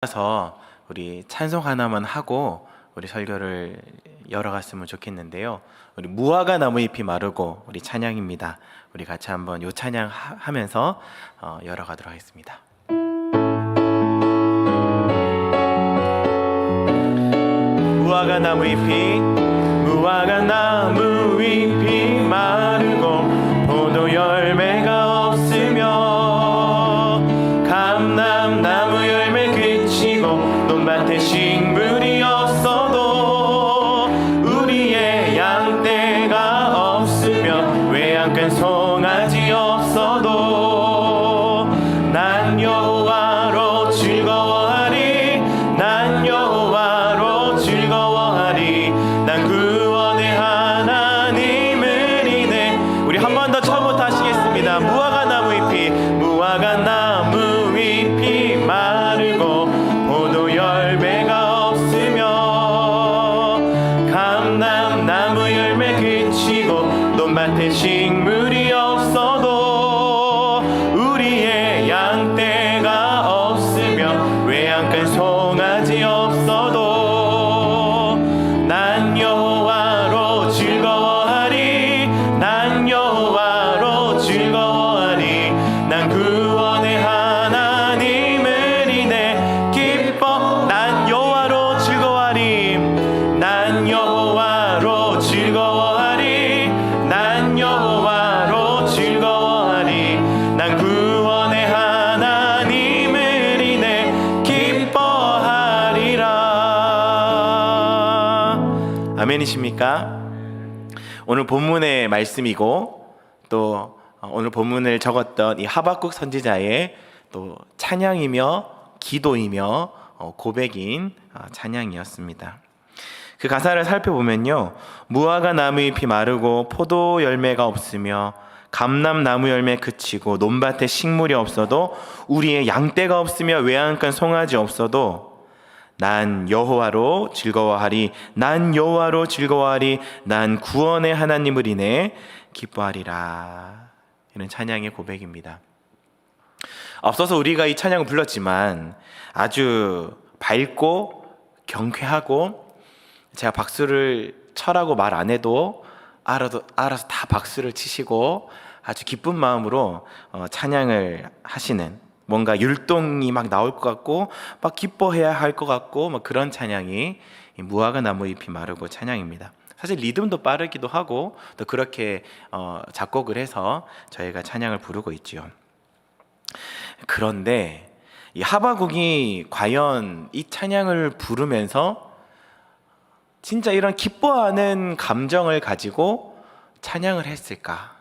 서 우리 찬송 하나만 하고 우리 설교를 열어갔으면 좋겠는데요. 우리 무화과 나무 잎이 마르고 우리 찬양입니다. 우리 같이 한번 요 찬양 하면서 열어가도록 하겠습니다. 무화과 나무 잎이 마르고 포도 열매가 없으며 감람나무 열매 그치고 논밭에 식물이 없어도 우리의 양떼가 없으며 외양간 송아지 없어도 난 여호와로 즐거워하리 난 여호와로 즐거워하리 난 구원의 하나님을 인해. 우리 한 번 더 처음부터 하시겠습니다. 무화과 나무 잎이 마르고 포도 열매가 없으며 감람나무 열매 그치고 논밭에 식물이 없어도 우리의 양떼가 없으며 외양간 송아지 없어도 난 여호와로 즐거워하리 난 여호와로 즐거워하리 난 구원의 하나님을 인해 기뻐. 난 여호와로 즐거워하리 난 여호와로 즐거워하리 난 여호와로 즐거워하리 난 구원의 하나님을 인해 기뻐하리라. 아멘이십니까? 오늘 본문의 말씀이고 또 오늘 본문을 적었던 이 하박국 선지자의 또 찬양이며 기도이며 고백인 찬양이었습니다. 그 가사를 살펴보면요, 무화과 나무 잎이 마르고 포도 열매가 없으며 감람나무 열매 그치고 논밭에 식물이 없어도 우리의 양떼가 없으며 외양간 송아지 없어도 난 여호와로 즐거워하리 난 여호와로 즐거워하리 난 구원의 하나님을 인해 기뻐하리라. 이런 찬양의 고백입니다. 앞서서 우리가 이 찬양을 불렀지만 아주 밝고 경쾌하고, 제가 박수를 쳐라고 말 안 해도 알아서 다 박수를 치시고 아주 기쁜 마음으로 찬양을 하시는, 뭔가 율동이 막 나올 것 같고 막 기뻐해야 할 것 같고 막 그런 찬양이 이 무화과 나무 잎이 마르고 찬양입니다. 사실 리듬도 빠르기도 하고 또 그렇게 작곡을 해서 저희가 찬양을 부르고 있지요. 그런데 이 하박국이 과연 이 찬양을 부르면서 진짜 이런 기뻐하는 감정을 가지고 찬양을 했을까?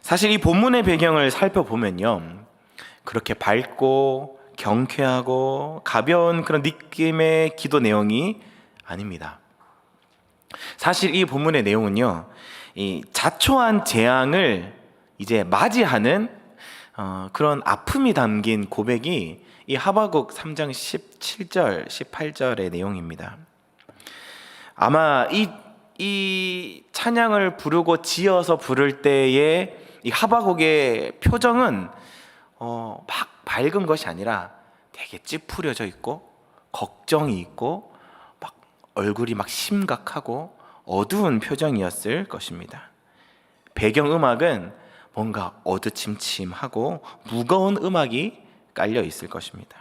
사실 이 본문의 배경을 살펴보면요, 그렇게 밝고 경쾌하고 가벼운 그런 느낌의 기도 내용이 아닙니다. 사실 이 본문의 내용은요, 이 자초한 재앙을 이제 맞이하는 그런 아픔이 담긴 고백이 이 하박국 3장 17절, 18절의 내용입니다. 아마 이 찬양을 부르고 지어서 부를 때의 이 하박국의 표정은 막 밝은 것이 아니라 되게 찌푸려져 있고 걱정이 있고 막 얼굴이 막 심각하고 어두운 표정이었을 것입니다. 배경음악은 뭔가 어두침침하고 무거운 음악이 깔려 있을 것입니다.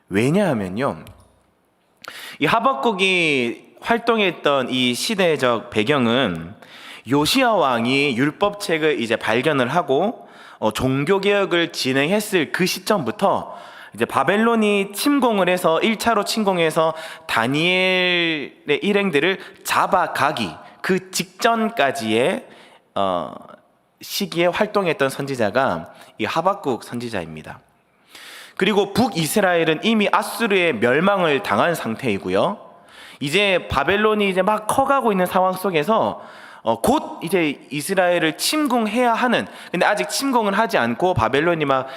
왜냐하면요, 이 하박국이 활동했던 이 시대적 배경은 요시야 왕이 율법책을 이제 발견을 하고 종교개혁을 진행했을 그 시점부터 이제 바벨론이 침공을 해서 1차로 침공해서 다니엘의 일행들을 잡아가기 그 직전까지의 시기에 활동했던 선지자가 이 하박국 선지자입니다. 그리고 북이스라엘은 이미 아수르의 멸망을 당한 상태이고요, 이제 바벨론이 이제 막 커가고 있는 상황 속에서 곧 이제 이스라엘을 침공해야 하는, 근데 아직 침공을 하지 않고 바벨론이 막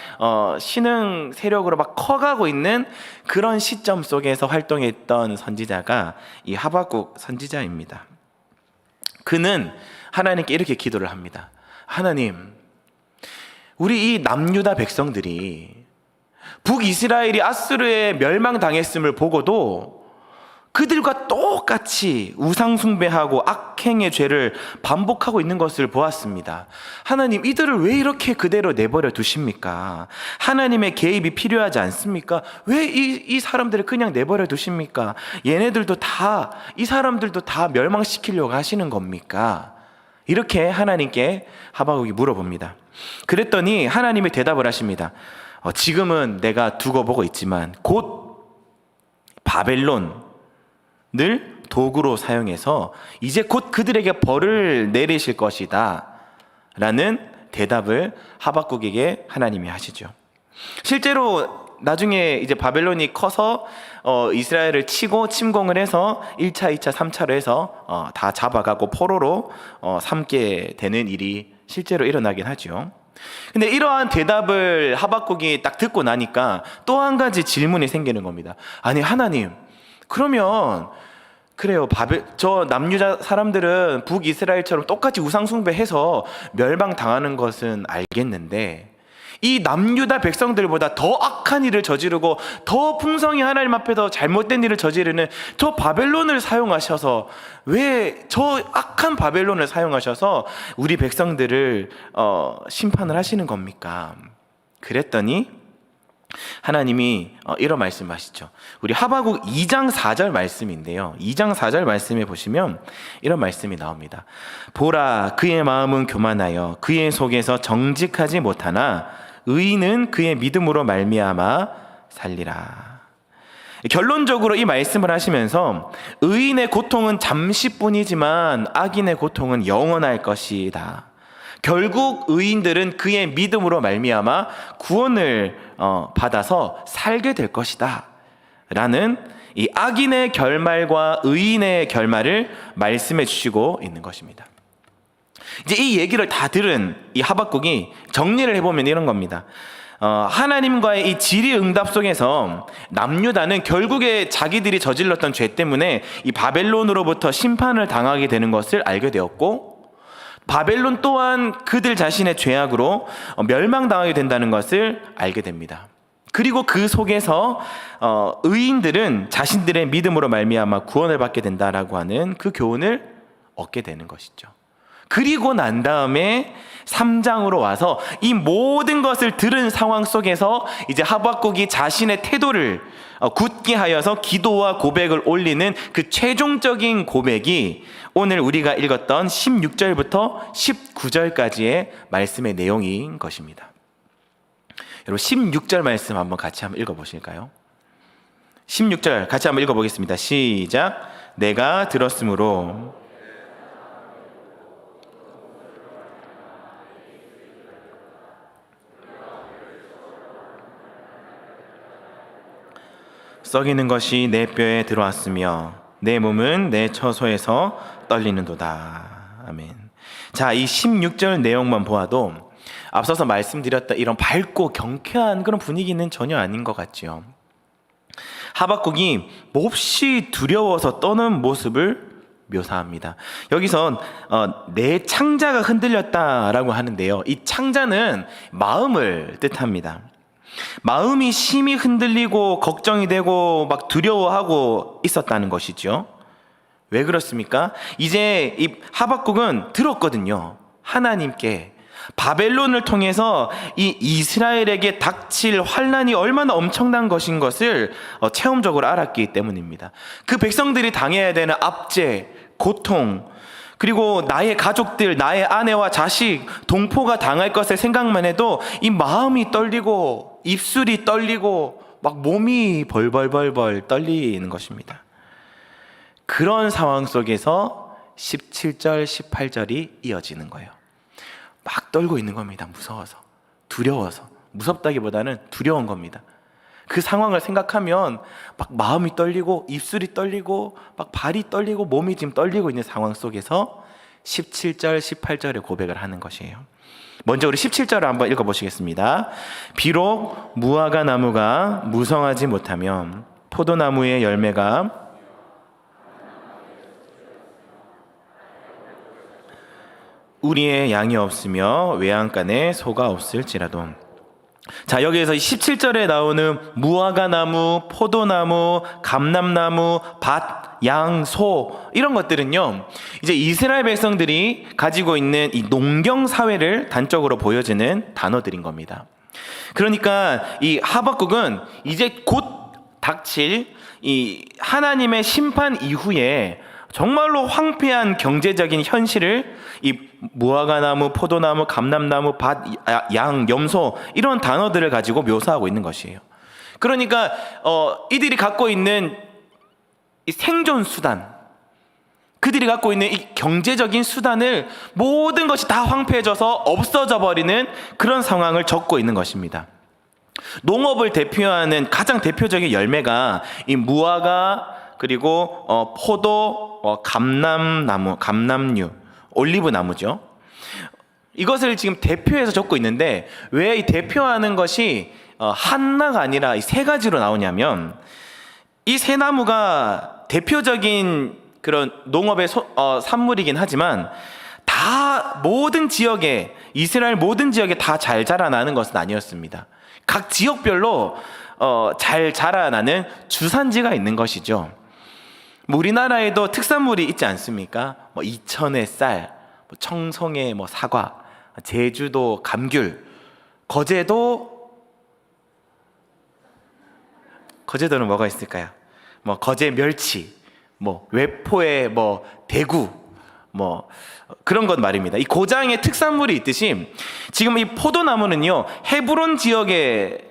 신흥 세력으로 막 커가고 있는 그런 시점 속에서 활동했던 선지자가 이 하박국 선지자입니다. 그는 하나님께 이렇게 기도를 합니다. 하나님, 우리 이 남유다 백성들이 북이스라엘이 아수르에 멸망당했음을 보고도 그들과 똑같이 우상숭배하고 악행의 죄를 반복하고 있는 것을 보았습니다. 하나님, 이들을 왜 이렇게 그대로 내버려 두십니까? 하나님의 개입이 필요하지 않습니까? 왜 이 사람들을 그냥 내버려 두십니까? 이 사람들도 다 멸망시키려고 하시는 겁니까? 이렇게 하나님께 하박국이 물어봅니다. 그랬더니 하나님이 대답을 하십니다. 지금은 내가 두고 보고 있지만 곧 바벨론을 도구로 사용해서 이제 곧 그들에게 벌을 내리실 것이다 라는 대답을 하박국에게 하나님이 하시죠. 실제로 나중에 이제 바벨론이 커서 이스라엘을 치고 침공을 해서 1차, 2차, 3차로 해서 다 잡아가고 포로로 삼게 되는 일이 실제로 일어나긴 하죠. 근데 이러한 대답을 하박국이 딱 듣고 나니까 또 한 가지 질문이 생기는 겁니다. 아니, 하나님, 그러면 그래요, 저 남유다 사람들은 북이스라엘처럼 똑같이 우상숭배해서 멸망당하는 것은 알겠는데 이 남유다 백성들보다 더 악한 일을 저지르고 더 풍성히 하나님 앞에서 잘못된 일을 저지르는 저 바벨론을 사용하셔서, 왜 저 악한 바벨론을 사용하셔서 우리 백성들을 심판을 하시는 겁니까? 그랬더니 하나님이 이런 말씀하시죠. 우리 하박국 2장 4절 말씀인데요, 2장 4절 말씀에 보시면 이런 말씀이 나옵니다. 보라, 그의 마음은 교만하여 그의 속에서 정직하지 못하나 의인은 그의 믿음으로 말미암아 살리라. 결론적으로 이 말씀을 하시면서 의인의 고통은 잠시뿐이지만 악인의 고통은 영원할 것이다. 결국 의인들은 그의 믿음으로 말미암아 구원을 받아서 살게 될 것이다 라는 이 악인의 결말과 의인의 결말을 말씀해 주시고 있는 것입니다. 이제 이 얘기를 다 들은 이 하박국이 정리를 해보면 이런 겁니다. 하나님과의 이 질의응답 속에서 남유다는 결국에 자기들이 저질렀던 죄 때문에 이 바벨론으로부터 심판을 당하게 되는 것을 알게 되었고, 바벨론 또한 그들 자신의 죄악으로 멸망당하게 된다는 것을 알게 됩니다. 그리고 그 속에서 의인들은 자신들의 믿음으로 말미암아 구원을 받게 된다라고 하는 그 교훈을 얻게 되는 것이죠. 그리고 난 다음에 3장으로 와서 이 모든 것을 들은 상황 속에서 이제 하박국이 자신의 태도를 굳게 하여서 기도와 고백을 올리는 그 최종적인 고백이 오늘 우리가 읽었던 16절부터 19절까지의 말씀의 내용인 것입니다. 여러분, 16절 말씀 한번 같이 한번 읽어보실까요? 16절 같이 한번 읽어보겠습니다. 시작. 내가 들었으므로 썩이는 것이 내 뼈에 들어왔으며 내 몸은 내 처소에서 떨리는도다. 아멘. 자, 이 16절 내용만 보아도 앞서서 말씀드렸던 이런 밝고 경쾌한 그런 분위기는 전혀 아닌 것 같지요. 하박국이 몹시 두려워서 떠는 모습을 묘사합니다. 여기서 내 창자가 흔들렸다라고 하는데요, 이 창자는 마음을 뜻합니다. 마음이 심히 흔들리고 걱정이 되고 막 두려워하고 있었다는 것이죠. 왜 그렇습니까? 이제 이 하박국은 들었거든요. 하나님께 바벨론을 통해서 이 이스라엘에게 닥칠 환난이 얼마나 엄청난 것인 것을 체험적으로 알았기 때문입니다. 그 백성들이 당해야 되는 압제, 고통, 그리고 나의 가족들, 나의 아내와 자식, 동포가 당할 것을 생각만 해도 이 마음이 떨리고 입술이 떨리고 막 몸이 벌벌벌벌 떨리는 것입니다. 그런 상황 속에서 17절, 18절이 이어지는 거예요. 막 떨고 있는 겁니다. 무서워서, 두려워서. 무섭다기보다는 두려운 겁니다. 그 상황을 생각하면 막 마음이 떨리고 입술이 떨리고 막 발이 떨리고 몸이 지금 떨리고 있는 상황 속에서 17절, 18절의 고백을 하는 것이에요. 먼저 우리 17절을 한번 읽어보시겠습니다. 비록 무화과 나무가 무성하지 못하면 포도나무의 열매가 우리의 양이 없으며 외양간에 소가 없을지라도, 자, 여기에서 17절에 나오는 무화과나무, 포도나무, 감람나무, 밭, 양, 소 이런 것들은요, 이제 이스라엘 백성들이 가지고 있는 이 농경 사회를 단적으로 보여주는 단어들인 겁니다. 그러니까 이 하박국은 이제 곧 닥칠 이 하나님의 심판 이후에 정말로 황폐한 경제적인 현실을 이 무화과나무, 포도나무, 감람나무, 밭, 양, 염소 이런 단어들을 가지고 묘사하고 있는 것이에요. 그러니까 이들이 갖고 있는 이 생존 수단, 그들이 갖고 있는 이 경제적인 수단을 모든 것이 다 황폐해져서 없어져 버리는 그런 상황을 적고 있는 것입니다. 농업을 대표하는 가장 대표적인 열매가 이 무화과, 그리고 포도, 감람나무, 감람류, 올리브 나무죠. 이것을 지금 대표해서 적고 있는데, 왜 이 대표하는 것이 하나가 아니라 이 세 가지로 나오냐면, 이 세 나무가 대표적인 그런 농업의 산물이긴 하지만 다 모든 지역에, 이스라엘 모든 지역에 다 잘 자라나는 것은 아니었습니다. 각 지역별로 잘 자라나는 주산지가 있는 것이죠. 우리나라에도 특산물이 있지 않습니까? 이천의 쌀, 청송의 사과, 제주도 감귤, 거제도는 뭐가 있을까요? 거제 멸치, 외포의 대구, 그런 것 말입니다. 이 고장의 특산물이 있듯이 지금 이 포도나무는요, 헤브론 지역에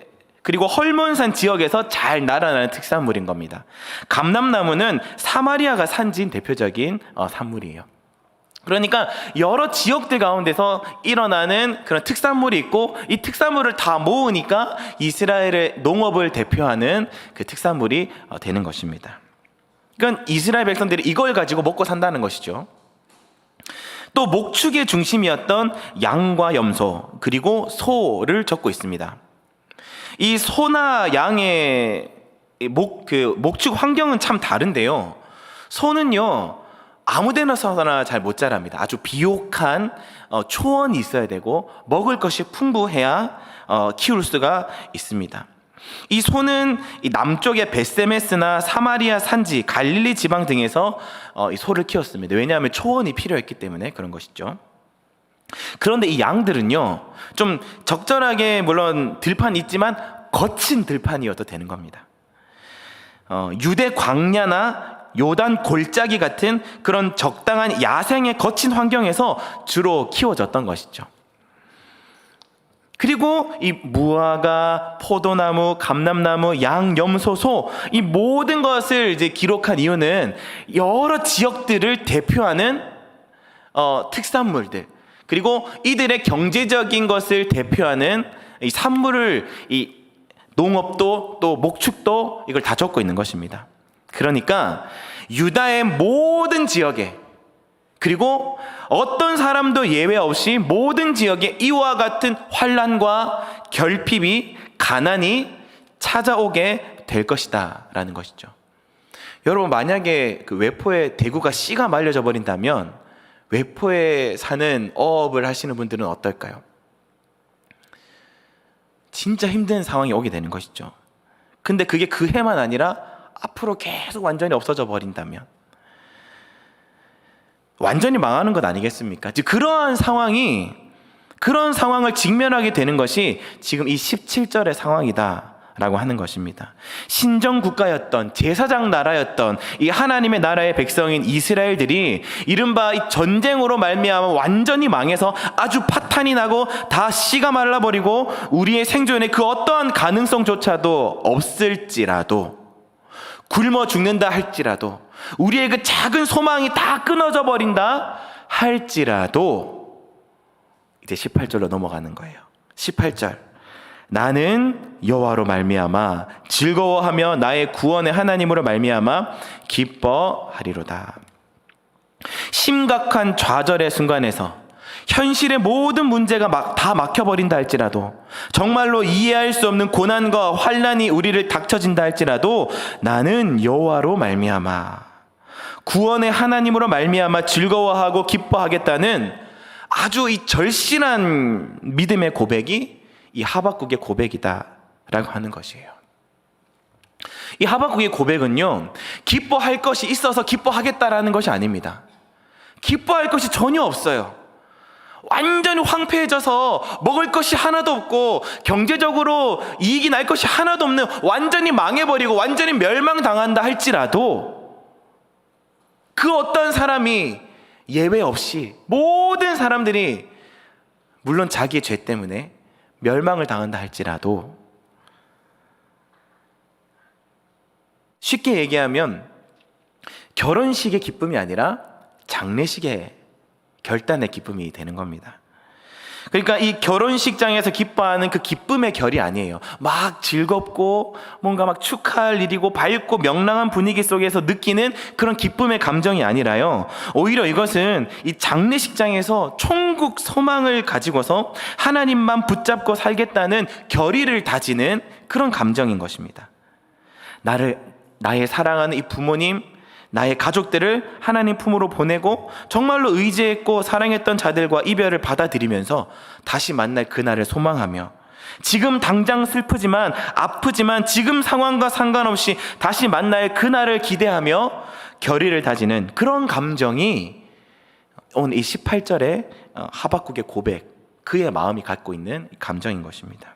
그리고 헐몬산 지역에서 잘 날아나는 특산물인 겁니다. 감람나무는 사마리아가 산지인 대표적인 산물이에요. 그러니까 여러 지역들 가운데서 일어나는 그런 특산물이 있고, 이 특산물을 다 모으니까 이스라엘의 농업을 대표하는 그 특산물이 되는 것입니다. 그러니까 이스라엘 백성들이 이걸 가지고 먹고 산다는 것이죠. 또 목축의 중심이었던 양과 염소, 그리고 소를 적고 있습니다. 이 소나 양의 목축 환경은 참 다른데요. 소는요, 아무데나 서나 잘 못 자랍니다. 아주 비옥한 초원이 있어야 되고 먹을 것이 풍부해야 키울 수가 있습니다. 이 소는 이 남쪽의 베세메스나 사마리아 산지, 갈릴리 지방 등에서 이 소를 키웠습니다. 왜냐하면 초원이 필요했기 때문에 그런 것이죠. 그런데 이 양들은요, 좀 적절하게 물론 들판이 있지만 거친 들판이어도 되는 겁니다. 유대 광야나 요단 골짜기 같은 그런 적당한 야생의 거친 환경에서 주로 키워졌던 것이죠. 그리고 이 무화과, 포도나무, 감람나무, 양, 염소, 소, 이 모든 것을 이제 기록한 이유는 여러 지역들을 대표하는 특산물들, 그리고 이들의 경제적인 것을 대표하는 이 산물을, 이 농업도 또 목축도 이걸 다 적고 있는 것입니다. 그러니까 유다의 모든 지역에, 그리고 어떤 사람도 예외 없이 모든 지역에 이와 같은 환난과 결핍이, 가난이 찾아오게 될 것이다 라는 것이죠. 여러분, 만약에 그 외포의 대구가 씨가 말려져 버린다면 외포에 사는 어업을 하시는 분들은 어떨까요? 진짜 힘든 상황이 오게 되는 것이죠. 근데 그게 그 해만 아니라 앞으로 계속 완전히 없어져 버린다면 완전히 망하는 것 아니겠습니까? 즉 그런 상황을 직면하게 되는 것이 지금 이 17절의 상황이다 라고 하는 것입니다. 신정 국가였던, 제사장 나라였던 이 하나님의 나라의 백성인 이스라엘들이 이른바 이 전쟁으로 말미암아 완전히 망해서 아주 파탄이 나고 다 씨가 말라버리고 우리의 생존에 그 어떠한 가능성조차도 없을지라도, 굶어 죽는다 할지라도, 우리의 그 작은 소망이 다 끊어져 버린다 할지라도, 이제 18절로 넘어가는 거예요. 18절, 나는 여호와로 말미암아 즐거워하며 나의 구원의 하나님으로 말미암아 기뻐하리로다. 심각한 좌절의 순간에서 현실의 모든 문제가 다 막혀버린다 할지라도, 정말로 이해할 수 없는 고난과 환난이 우리를 닥쳐진다 할지라도 나는 여호와로 말미암아 구원의 하나님으로 말미암아 즐거워하고 기뻐하겠다는 아주 이 절실한 믿음의 고백이 이 하박국의 고백이다라고 하는 것이에요. 이 하박국의 고백은요, 기뻐할 것이 있어서 기뻐하겠다라는 것이 아닙니다. 기뻐할 것이 전혀 없어요. 완전히 황폐해져서 먹을 것이 하나도 없고 경제적으로 이익이 날 것이 하나도 없는, 완전히 망해버리고 완전히 멸망당한다 할지라도 그 어떤 사람이 예외 없이 모든 사람들이 물론 자기의 죄 때문에 멸망을 당한다 할지라도, 쉽게 얘기하면 결혼식의 기쁨이 아니라 장례식의 결단의 기쁨이 되는 겁니다. 그러니까 이 결혼식장에서 기뻐하는 그 기쁨의 결이 아니에요. 막 즐겁고 뭔가 막 축하할 일이고 밝고 명랑한 분위기 속에서 느끼는 그런 기쁨의 감정이 아니라요, 오히려 이것은 이 장례식장에서 천국 소망을 가지고서 하나님만 붙잡고 살겠다는 결의를 다지는 그런 감정인 것입니다. 나의 사랑하는 이 부모님, 나의 가족들을 하나님 품으로 보내고 정말로 의지했고 사랑했던 자들과 이별을 받아들이면서 다시 만날 그날을 소망하며, 지금 당장 슬프지만 아프지만 지금 상황과 상관없이 다시 만날 그날을 기대하며 결의를 다지는 그런 감정이 오늘 이 18절의 하박국의 고백, 그의 마음이 갖고 있는 감정인 것입니다.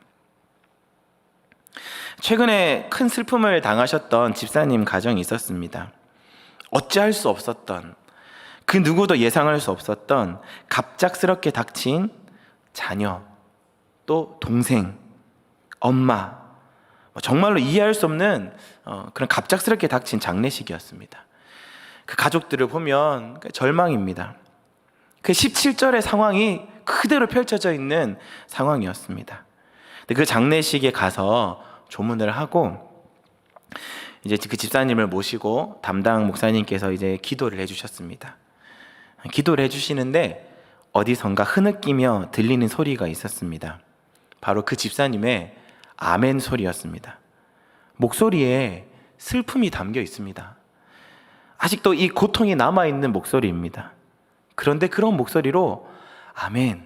최근에 큰 슬픔을 당하셨던 집사님 가정이 있었습니다. 어찌할 수 없었던, 그 누구도 예상할 수 없었던 갑작스럽게 닥친 자녀, 또 동생, 엄마, 정말로 이해할 수 없는 그런 갑작스럽게 닥친 장례식이었습니다. 그 가족들을 보면 절망입니다. 그 17절의 상황이 그대로 펼쳐져 있는 상황이었습니다. 그 장례식에 가서 조문을 하고 이제 그 집사님을 모시고 담당 목사님께서 이제 기도를 해주셨습니다. 기도를 해주시는데 어디선가 흐느끼며 들리는 소리가 있었습니다. 바로 그 집사님의 아멘 소리였습니다. 목소리에 슬픔이 담겨 있습니다. 아직도 이 고통이 남아있는 목소리입니다. 그런데 그런 목소리로 아멘,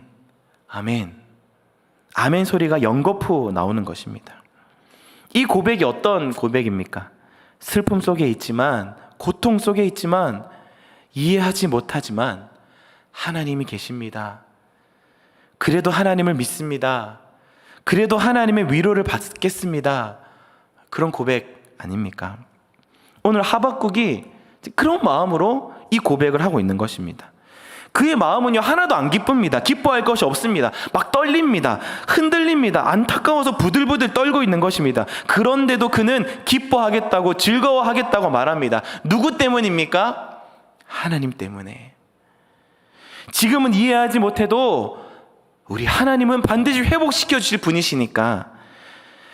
아멘, 아멘 소리가 연거푸 나오는 것입니다. 이 고백이 어떤 고백입니까? 슬픔 속에 있지만, 고통 속에 있지만, 이해하지 못하지만 하나님이 계십니다. 그래도 하나님을 믿습니다. 그래도 하나님의 위로를 받겠습니다. 그런 고백 아닙니까? 오늘 하박국이 그런 마음으로 이 고백을 하고 있는 것입니다. 그의 마음은요, 하나도 안 기쁩니다. 기뻐할 것이 없습니다. 막 떨립니다. 흔들립니다. 안타까워서 부들부들 떨고 있는 것입니다. 그런데도 그는 기뻐하겠다고, 즐거워하겠다고 말합니다. 누구 때문입니까? 하나님 때문에. 지금은 이해하지 못해도 우리 하나님은 반드시 회복시켜 주실 분이시니까,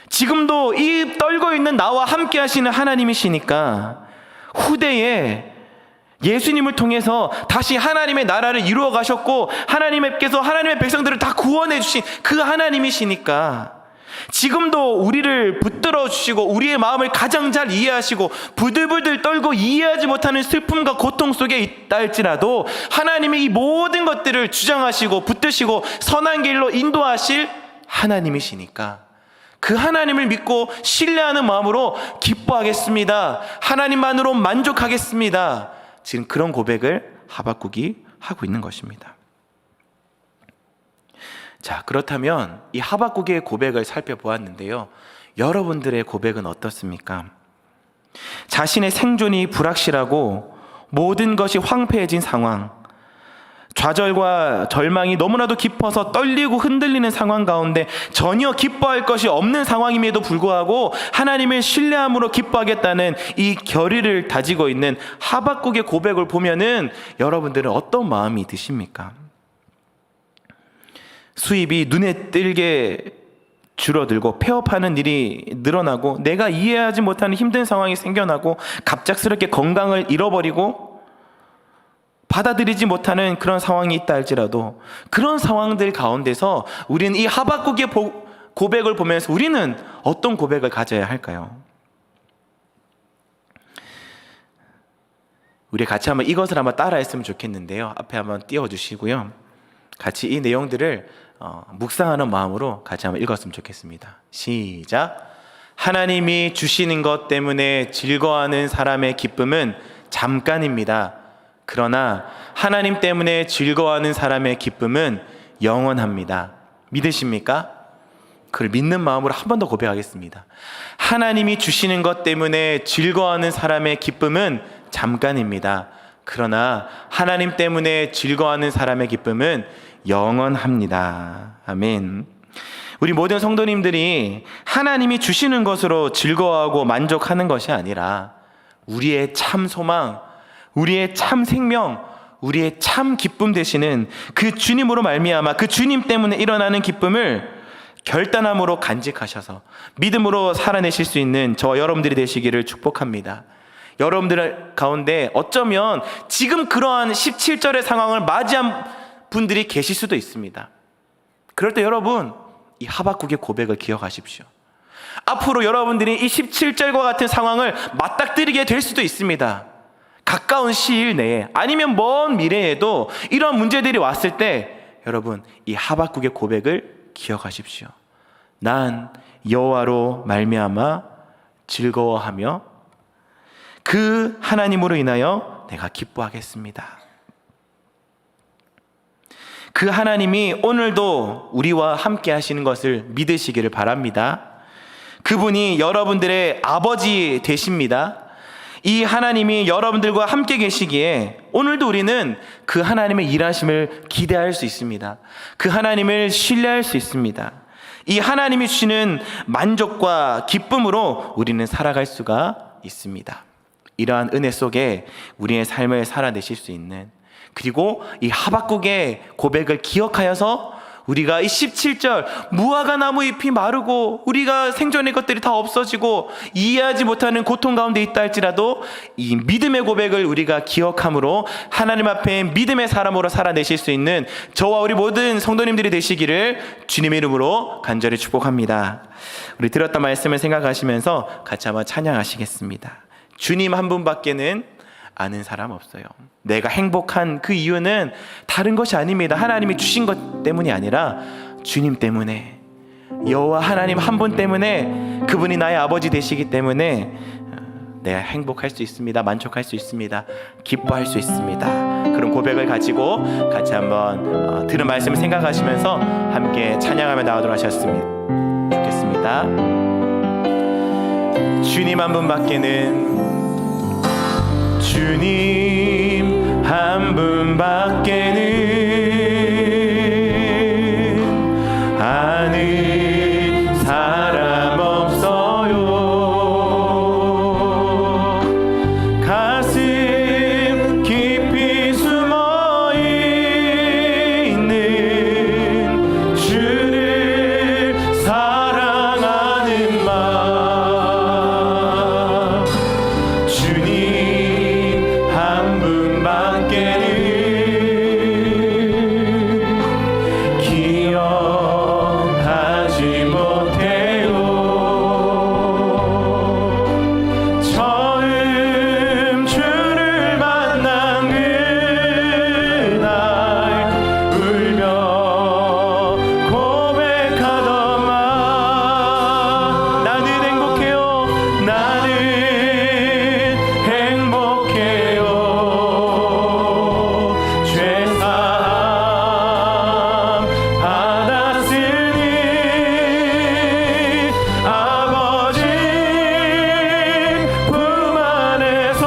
지금도 이 떨고 있는 나와 함께 하시는 하나님이시니까, 후대에 예수님을 통해서 다시 하나님의 나라를 이루어 가셨고 하나님께서 하나님의 백성들을 다 구원해 주신 그 하나님이시니까, 지금도 우리를 붙들어 주시고 우리의 마음을 가장 잘 이해하시고 부들부들 떨고 이해하지 못하는 슬픔과 고통 속에 있다 할지라도 하나님이 이 모든 것들을 주장하시고 붙드시고 선한 길로 인도하실 하나님이시니까, 그 하나님을 믿고 신뢰하는 마음으로 기뻐하겠습니다. 하나님만으로 만족하겠습니다. 지금 그런 고백을 하박국이 하고 있는 것입니다. 자, 그렇다면 이 하박국의 고백을 살펴보았는데요, 여러분들의 고백은 어떻습니까? 자신의 생존이 불확실하고 모든 것이 황폐해진 상황, 좌절과 절망이 너무나도 깊어서 떨리고 흔들리는 상황 가운데 전혀 기뻐할 것이 없는 상황임에도 불구하고 하나님을 신뢰함으로 기뻐하겠다는 이 결의를 다지고 있는 하박국의 고백을 보면은 여러분들은 어떤 마음이 드십니까? 수입이 눈에 띄게 줄어들고 폐업하는 일이 늘어나고 내가 이해하지 못하는 힘든 상황이 생겨나고 갑작스럽게 건강을 잃어버리고 받아들이지 못하는 그런 상황이 있다 할지라도, 그런 상황들 가운데서 우리는 이 하박국의 고백을 보면서 우리는 어떤 고백을 가져야 할까요? 우리 같이 한번 이것을 한번 따라했으면 좋겠는데요. 앞에 한번 띄워주시고요. 같이 이 내용들을 묵상하는 마음으로 같이 한번 읽었으면 좋겠습니다. 시작. 하나님이 주시는 것 때문에 즐거워하는 사람의 기쁨은 잠깐입니다. 그러나 하나님 때문에 즐거워하는 사람의 기쁨은 영원합니다. 믿으십니까? 그걸 믿는 마음으로 한 번 더 고백하겠습니다. 하나님이 주시는 것 때문에 즐거워하는 사람의 기쁨은 잠깐입니다. 그러나 하나님 때문에 즐거워하는 사람의 기쁨은 영원합니다. 아멘. 우리 모든 성도님들이 하나님이 주시는 것으로 즐거워하고 만족하는 것이 아니라 우리의 참 소망, 우리의 참 생명, 우리의 참 기쁨 되시는 그 주님으로 말미암아 그 주님 때문에 일어나는 기쁨을 결단함으로 간직하셔서 믿음으로 살아내실 수 있는 저와 여러분들이 되시기를 축복합니다. 여러분들 가운데 어쩌면 지금 그러한 17절의 상황을 맞이한 분들이 계실 수도 있습니다. 그럴 때 여러분, 이 하박국의 고백을 기억하십시오. 앞으로 여러분들이 이 17절과 같은 상황을 맞닥뜨리게 될 수도 있습니다. 가까운 시일 내에 아니면 먼 미래에도 이런 문제들이 왔을 때 여러분, 이 하박국의 고백을 기억하십시오. 난 여호와로 말미암아 즐거워하며 그 하나님으로 인하여 내가 기뻐하겠습니다. 그 하나님이 오늘도 우리와 함께 하시는 것을 믿으시기를 바랍니다. 그분이 여러분들의 아버지 되십니다. 이 하나님이 여러분들과 함께 계시기에 오늘도 우리는 그 하나님의 일하심을 기대할 수 있습니다. 그 하나님을 신뢰할 수 있습니다. 이 하나님이 주시는 만족과 기쁨으로 우리는 살아갈 수가 있습니다. 이러한 은혜 속에 우리의 삶을 살아내실 수 있는, 그리고 이 하박국의 고백을 기억하여서 우리가 이 17절 무화과 나무 잎이 마르고 우리가 생존의 것들이 다 없어지고 이해하지 못하는 고통 가운데 있다 할지라도 이 믿음의 고백을 우리가 기억함으로 하나님 앞에 믿음의 사람으로 살아내실 수 있는 저와 우리 모든 성도님들이 되시기를 주님의 이름으로 간절히 축복합니다. 우리 들었던 말씀을 생각하시면서 같이 한번 찬양하시겠습니다. 주님 한 분밖에는 아는 사람 없어요. 내가 행복한 그 이유는 다른 것이 아닙니다. 하나님이 주신 것 때문이 아니라 주님 때문에, 여호와 하나님 한 분 때문에, 그분이 나의 아버지 되시기 때문에 내가 행복할 수 있습니다. 만족할 수 있습니다. 기뻐할 수 있습니다. 그런 고백을 가지고 같이 한번 들은 말씀을 생각하시면서 함께 찬양하며 나오도록 하셨으면 좋겠습니다. 주님 한 분밖에는, 주님 한 분밖에는 아는 사람 없어요. 가슴 깊이 숨어 있는 주를 사랑하는 마음, 주님 한 분밖에는 기억하지 못해요. 처음 주를 만난 그날 울며 고백하더만 나는 행복해요. 나는 행복해요. 죄사함 받았으니 아버지 품 안에서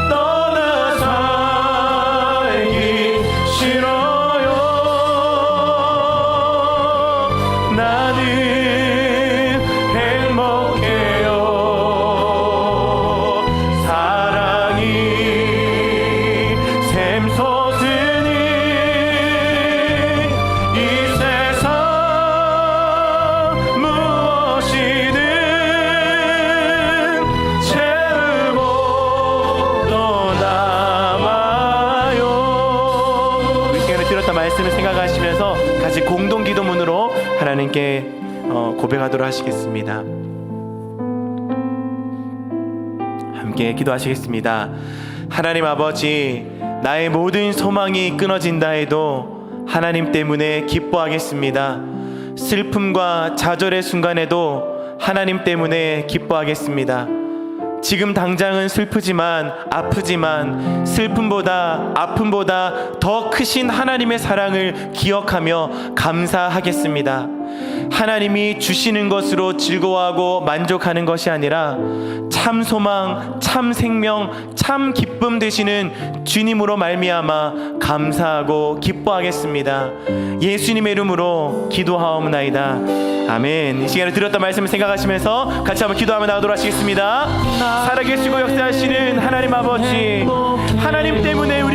떠나 살기 싫어요. 나는 행복해요. 사랑이 샘솟으니 이 세상 무엇이든 채우고 또 남아요. 우리 시간에 들었던 말씀을 생각하시면서 같이 공동 기도문으로 하나님께 고백하도록 하시겠습니다. 함께 기도하시겠습니다. 하나님 아버지, 나의 모든 소망이 끊어진다 해도 하나님 때문에 기뻐하겠습니다. 슬픔과 좌절의 순간에도 하나님 때문에 기뻐하겠습니다. 지금 당장은 슬프지만 아프지만 슬픔보다 아픔보다 더 크신 하나님의 사랑을 기억하며 감사하겠습니다. 하나님이 주시는 것으로 즐거워하고 만족하는 것이 아니라 참 소망, 참 생명, 참 기쁨 되시는 주님으로 말미암아 감사하고 기뻐하겠습니다. 예수님의 이름으로 기도하옵나이다. 아멘. 이 시간에 들었던 말씀을 생각하시면서 같이 한번 기도하며 나가도록 하시겠습니다. 살아계시고 역사하시는 하나님 아버지, 하나님 때문에 우리